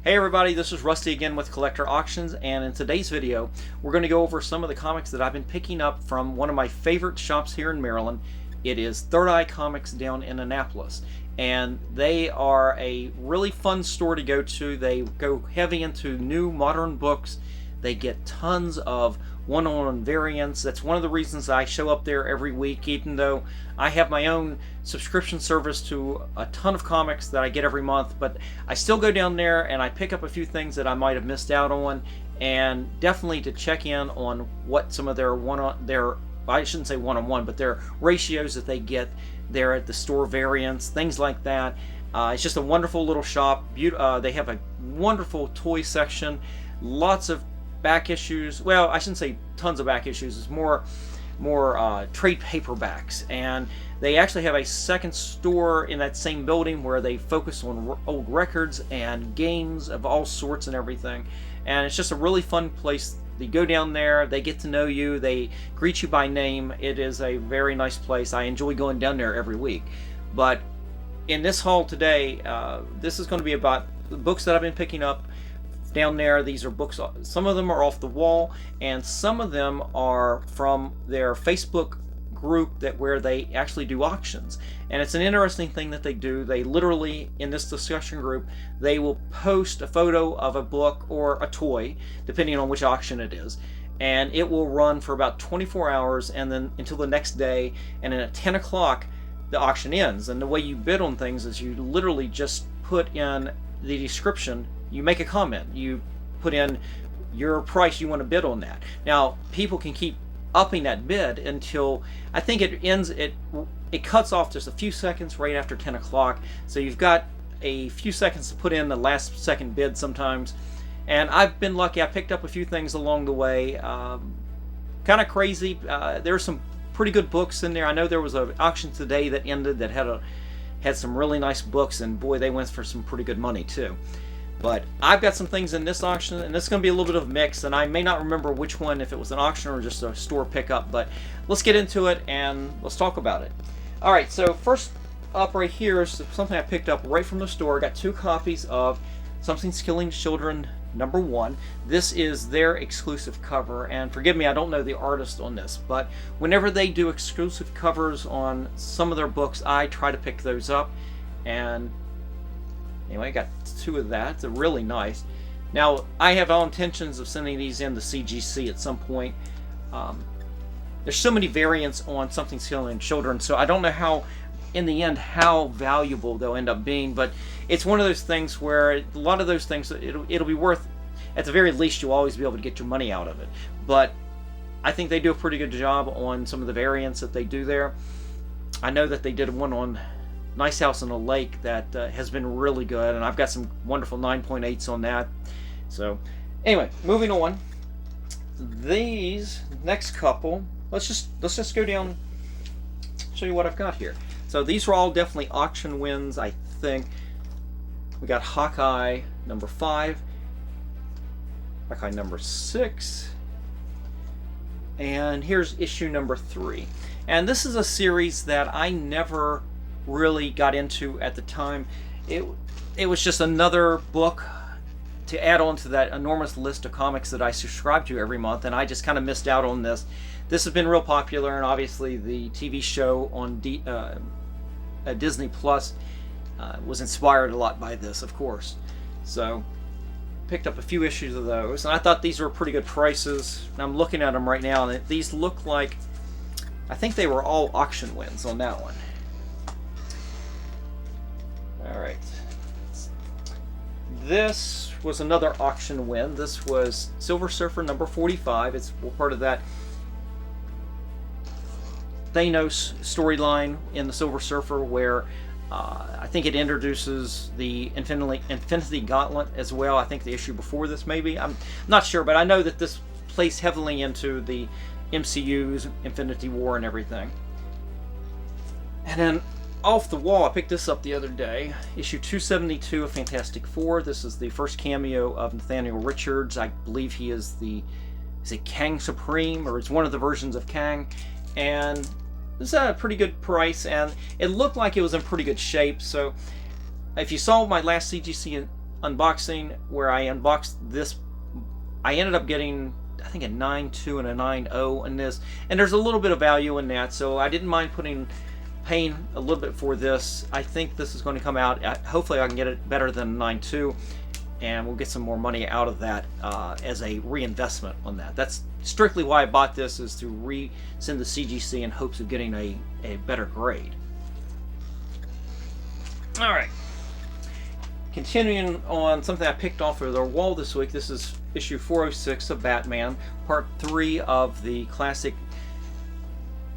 Hey everybody, this is Rusty again with Collector Auctions, and in today's video we're going to go over some of the comics that I've been picking up from one of my favorite shops here in Maryland. It is Third Eye Comics down in Annapolis, and they are a really fun store to go to. They go heavy into new modern books. They get tons of one-on-one variants. That's one of the reasons I show up there every week, even though I have my own subscription service to a ton of comics that I get every month. But I still go down there and I pick up a few things that I might have missed out on, and definitely to check in on what some of their I shouldn't say one-on-one, but their ratios that they get there at the store, variants, things like that. It's just a wonderful little shop. They have a wonderful toy section, lots of back issues. Well, I shouldn't say tons of back issues. It's more trade paperbacks, and they actually have a second store in that same building where they focus on old records and games of all sorts and everything. And it's just a really fun place. You go down there, they get to know you, they greet you by name. It is a very nice place. I enjoy going down there every week. But in this haul today, this is going to be about the books that I've been picking up down there. These are books, some of them are off the wall, and some of them are from their Facebook group where they actually do auctions. And it's an interesting thing that they do. They literally, in this discussion group, they will post a photo of a book or a toy, depending on which auction it is, and it will run for about 24 hours and then until the next day, and then at 10 o'clock the auction ends. And the way you bid on things is you literally just put in the description, you make a comment, you put in your price you want to bid on that. Now people can keep upping that bid until, I think it ends, it cuts off just a few seconds right after 10 o'clock. So you've got a few seconds to put in the last second bid sometimes. And I've been lucky, I picked up a few things along the way. Kind of crazy. There's some pretty good books in there. I know there was an auction today that ended that had some really nice books, and boy, they went for some pretty good money too. But I've got some things in this auction, and this is going to be a little bit of a mix, and I may not remember which one, if it was an auction or just a store pickup, but let's get into it and let's talk about it. Alright, so first up right here is something I picked up right from the store. I got 2 copies of Something's Killing Children #1. This is their exclusive cover, and forgive me, I don't know the artist on this, but whenever they do exclusive covers on some of their books, I try to pick those up. And anyway, I got 2 of that. They're really nice. Now, I have all intentions of sending these in to CGC at some point. There's so many variants on Something's Killing Children, so I don't know how, in the end, how valuable they'll end up being, but it's one of those things where a lot of those things, it'll be worth, at the very least, you'll always be able to get your money out of it. But I think they do a pretty good job on some of the variants that they do there. I know that they did one on Nice House on a Lake that has been really good, and I've got some wonderful 9.8s on that. So anyway, moving on. These next couple, let's just go down, show you what I've got here. So these were all definitely auction wins, I think. We got Hawkeye #5, Hawkeye #6, and here's issue #3. And this is a series that I never really got into at the time. It was just another book to add on to that enormous list of comics that I subscribe to every month, and I just kind of missed out on this. This has been real popular, and obviously the TV show on Disney Plus was inspired a lot by this, of course. So picked up a few issues of those, and I thought these were pretty good prices. And I'm looking at them right now, and these look like, I think they were all auction wins on that one. Alright, this was another auction win. This was Silver Surfer #45. It's part of that Thanos storyline in the Silver Surfer, where I think it introduces the Infinity Gauntlet as well. I think the issue before this, maybe. I'm not sure, but I know that this plays heavily into the MCU's Infinity War and everything. And then off the wall, I picked this up the other day, issue 272 of Fantastic Four. This is the first cameo of Nathaniel Richards. I believe he is it Kang Supreme, or it's one of the versions of Kang. And this is at a pretty good price, and it looked like it was in pretty good shape. So if you saw my last CGC unboxing where I unboxed this. I ended up getting, I think, a 9.2 and a 9.0 in this, and there's a little bit of value in that, so I didn't mind paying a little bit for this. I think this is going to come out, hopefully I can get it better than 9.2, and we'll get some more money out of that as a reinvestment on that. That's strictly why I bought this, is to resend the CGC in hopes of getting a better grade. All right. Continuing on something I picked off of their wall this week, this is issue 406 of Batman, part 3 of the classic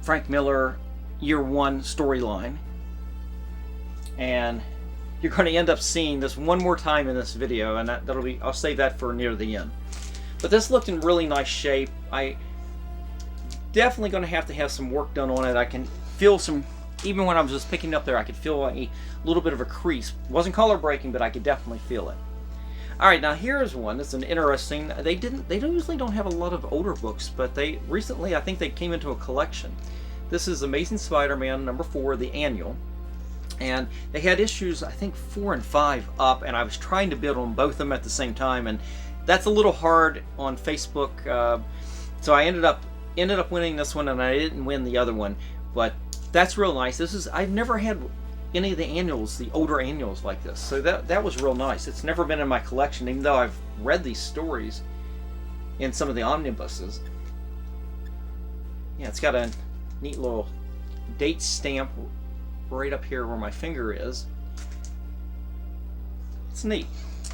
Frank Miller Year 1 storyline. And you're going to end up seeing this one more time in this video, and that'll be, I'll save that for near the end. But this looked in really nice shape. I definitely going to have some work done on it. I can feel some, even when I was just picking it up there, I could feel a little bit of a crease. It wasn't color breaking, but I could definitely feel it. All right, now here's one that's an interesting. They usually don't have a lot of older books, but they recently, I think they came into a collection. This is Amazing Spider-Man number 4, the annual, and they had issues, I think 4 and 5 up, and I was trying to bid on both of them at the same time, and that's a little hard on Facebook. So I ended up winning this one, and I didn't win the other one, but that's real nice. I've never had any of the annuals, the older annuals like this, so that was real nice. It's never been in my collection, even though I've read these stories in some of the omnibuses. Yeah, it's got a neat little date stamp right up here where my finger is. It's neat.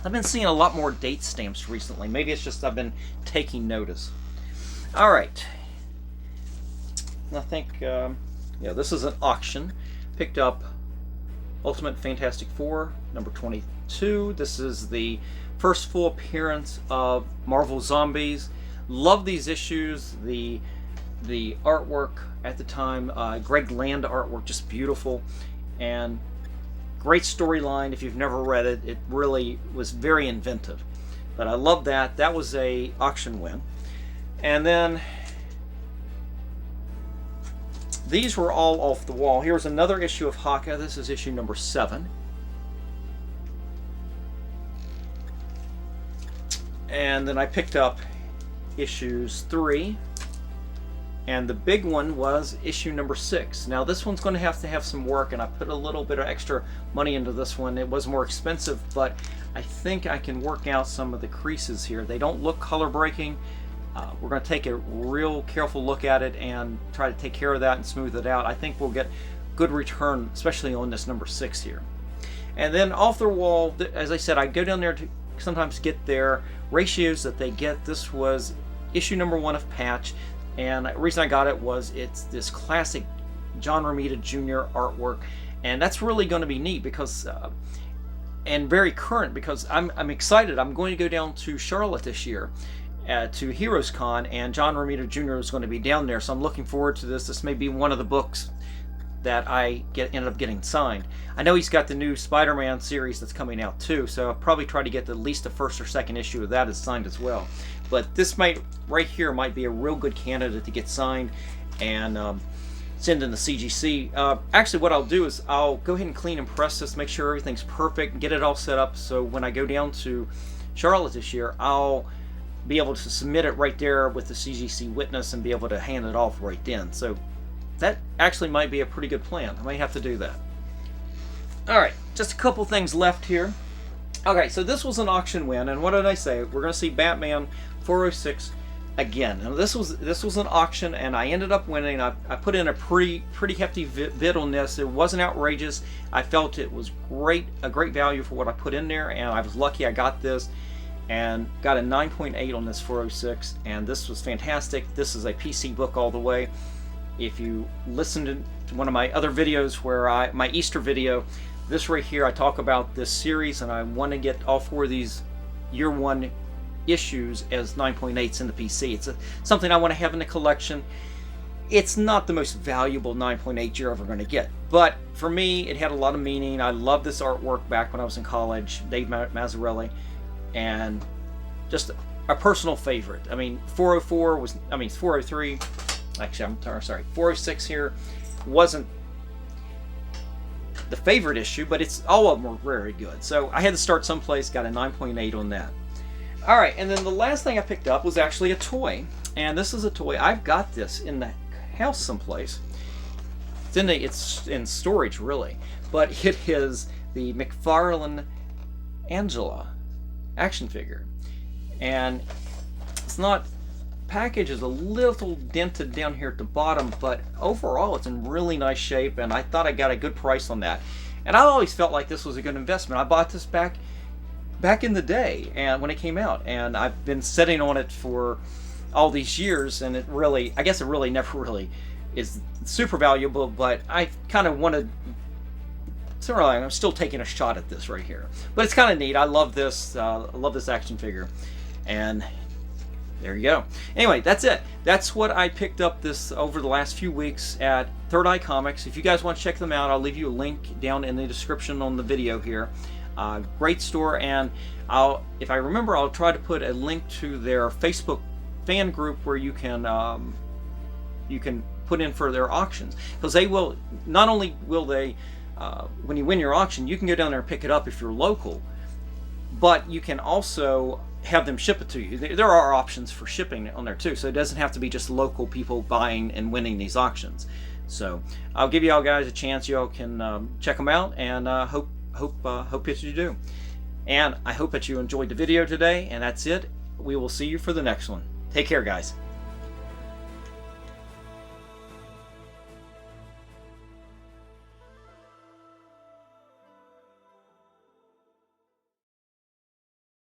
I've been seeing a lot more date stamps recently. Maybe it's just I've been taking notice. All right. I think, yeah, this is an auction. Picked up Ultimate Fantastic Four, number 22. This is the first full appearance of Marvel Zombies. Love these issues. The artwork at the time, Greg Land artwork, just beautiful, and great storyline. If you've never read it, it really was very inventive. But I love that. That was a auction win. And then these were all off the wall. Here's another issue of Hawkeye. This is issue number 7. And then I picked up issues 3. And the big one was issue number 6. Now this one's going to have some work, and I put a little bit of extra money into this one. It was more expensive, but I think I can work out some of the creases here. They don't look color breaking. We're going to take a real careful look at it and try to take care of that and smooth it out. I think we'll get good return, especially on this number 6 here. And then off the wall, as I said, I go down there to sometimes get their ratios that they get. This was issue number 1 of Patch, and the reason I got it was it's this classic John Romita Jr. artwork, and that's really going to be neat because and very current, because I'm excited. I'm going to go down to Charlotte this year to Heroes Con, and John Romita Jr. is going to be down there, so I'm looking forward to this. This may be one of the books that I ended up getting signed. I know he's got the new SpiderMan series that's coming out too, so I'll probably try to get at least the first or second issue of that is signed as well. But this right here might be a real good candidate to get signed and send in the CGC. Actually, what I'll do is I'll go ahead and clean and press this, make sure everything's perfect, and get it all set up, so when I go down to Charlotte this year, I'll be able to submit it right there with the CGC witness and be able to hand it off right then. So that actually might be a pretty good plan. I might have to do that. Alright, just a couple things left here. Okay, so this was an auction win, and what did I say? We're going to see Batman 406 again. Now this was an auction, and I ended up winning. I put in a pretty hefty bid on this. It wasn't outrageous. I felt it was a great value for what I put in there, and I was lucky I got this. And got a 9.8 on this 406, and this was fantastic. This is a PC book all the way. If you listen to one of my other videos where my Easter video, this right here, I talk about this series, and I want to get all 4 of these year 1 issues as 9.8s in the PC. It's something I want to have in the collection. It's not the most valuable 9.8 you're ever going to get, but for me, it had a lot of meaning. I loved this artwork back when I was in college, Dave Mazzarelli. And just a personal favorite. I mean, 403, actually, I'm sorry, 406 here wasn't the favorite issue, but it's all of them were very good. So I had to start someplace, got a 9.8 on that. Alright, and then the last thing I picked up was actually a toy. And this is a toy. I've got this in the house someplace. It's in storage, really. But it is the McFarlane Angela action figure. And it's not... package is a little dented down here at the bottom, but overall it's in really nice shape, and I thought I got a good price on that. And I always felt like this was a good investment. I bought this back in the day and when it came out, and I've been sitting on it for all these years, and it really, I guess it really never really is super valuable, but I kind of wanted, so really, I'm still taking a shot at this right here. But it's kind of neat. I love this action figure. And there you go. Anyway, that's it. That's what I picked up this over the last few weeks at Third Eye Comics. If you guys want to check them out, I'll leave you a link down in the description on the video here. Great store, and if I remember, I'll try to put a link to their Facebook fan group where you can put in for their auctions, because they will not only will they when you win your auction, you can go down there and pick it up if you're local, but you can also have them ship it to you. There are options for shipping on there too, so it doesn't have to be just local people buying and winning these auctions. So I'll give you all guys a chance. You all can check them out, and hope that you do. And I hope that you enjoyed the video today. And that's it. We will see you for the next one. Take care, guys.